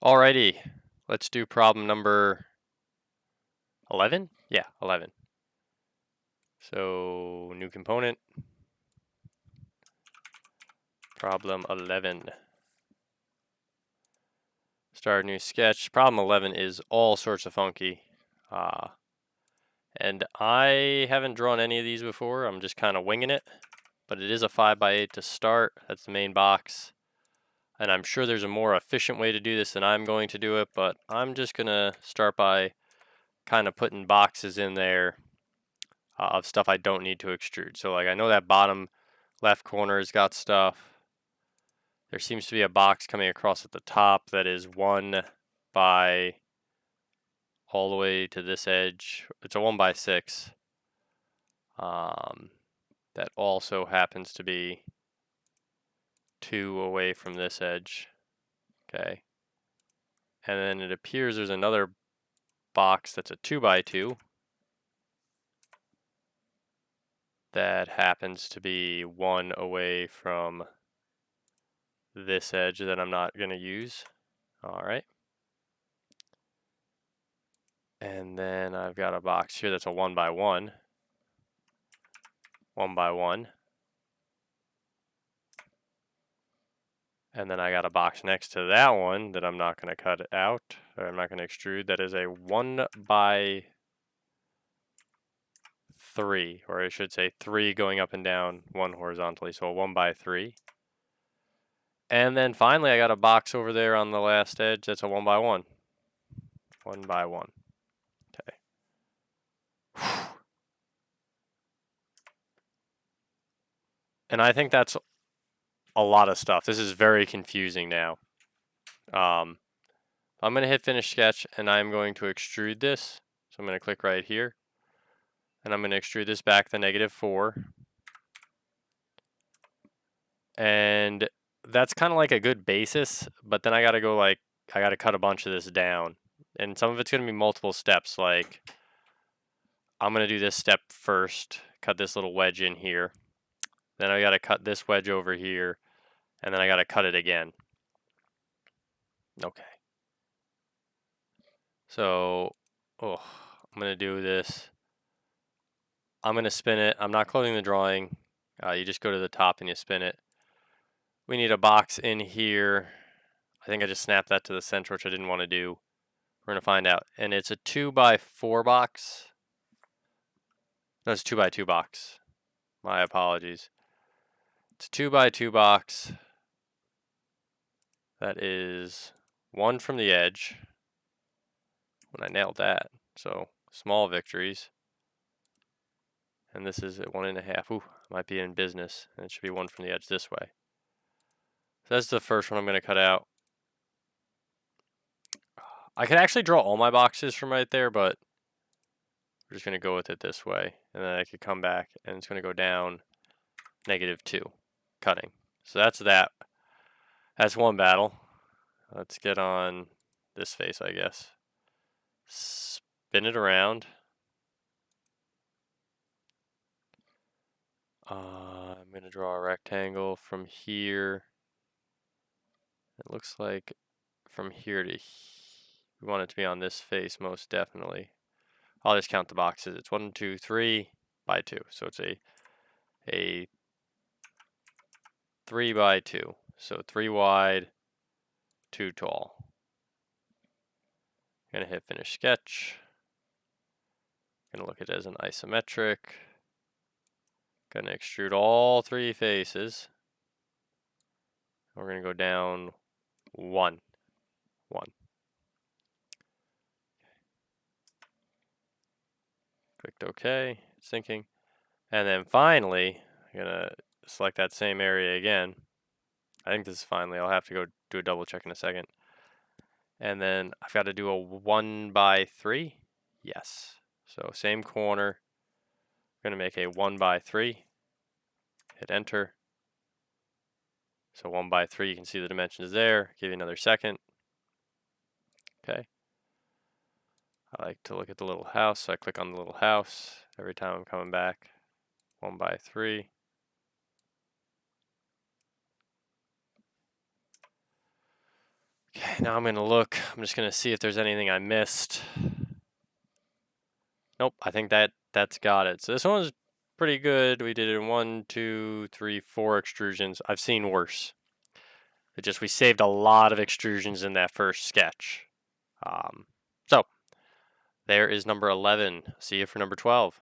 Alrighty, let's do problem number 11? Yeah, 11. So, new component, problem 11. Start a new sketch. Problem 11 is all sorts of funky. And I haven't drawn any of these before. I'm just kind of winging it. But it is a 5x8 to start. That's the main box. And I'm sure there's a more efficient way to do this than I'm going to do it. But I'm just going to start by kind of putting boxes in there of stuff I don't need to extrude. So like I know that bottom left corner has got stuff. There seems to be a box coming across at the top that is 1 by all the way to this edge. It's a 1x6. That also happens to be 2 away from this edge. Okay. And then it appears there's another box that's a 2x2 that happens to be 1 away from this edge that I'm not going to use. All right. And then I've got a box here that's a 1x1. 1x1. And then I got a box next to that one that I'm not going to cut out, or I'm not going to extrude. That is a 1x3, or I should say 3 going up and down, 1 horizontally, so a 1x3. And then finally I got a box over there on the last edge that's a 1x1. 1x1. Okay. And I think that's a lot of stuff. This is very confusing now. I'm going to hit finish sketch and I'm going to extrude this. So I'm going to click right here. And I'm going to extrude this back to -4. And that's kind of like a good basis, but then I got to go I got to cut a bunch of this down. And some of it's going to be multiple steps. Like I'm going to do this step first, cut this little wedge in here. Then I got to cut this wedge over here. And then I got to cut it again. Okay. So, I'm going to do this. I'm going to spin it. I'm not closing the drawing. You just go to the top and you spin it. We need a box in here. I think I just snapped that to the center, which I didn't want to do. We're going to find out. And it's a 2x4 box. No, it's a 2x2 box. My apologies. It's a 2x2 box. That is 1 from the edge. When I nailed that. So, small victories. And this is at 1.5. Ooh, might be in business. And it should be 1 from the edge this way. So that's the first one I'm going to cut out. I could actually draw all my boxes from right there, but we're just going to go with it this way. And then I could come back and it's going to go down -2, cutting. So that's that. That's one battle. Let's get on this face, I guess. Spin it around. I'm going to draw a rectangle from here. It looks like from here to here. We want it to be on this face, most definitely. I'll just count the boxes. It's 1, 2, 3 by 2. So it's a 3 by 2. So 3 wide, 2 tall. I'm going to hit finish sketch. I'm going to look at it as an isometric. Going to extrude all 3 faces. We're going to go down 1. 1. Clicked OK. It's syncing. And then finally, I'm going to select that same area again. I think this is finally. I'll have to go do a double check in a second. And then I've got to do a 1 by 3. Yes. So same corner. I'm going to make a 1 by 3. Hit enter. So 1 by 3, you can see the dimensions there. Give you another second. Okay. I like to look at the little house, so I click on the little house every time I'm coming back. 1 by 3. Okay. now I'm gonna look. I'm just gonna see if there's anything I missed. Nope, I think that's got it. So this one was pretty good. We did it in 1, 2, 3, 4 extrusions. I've seen worse. It just we saved a lot of extrusions in that first sketch. So there is number 11. See you for number 12.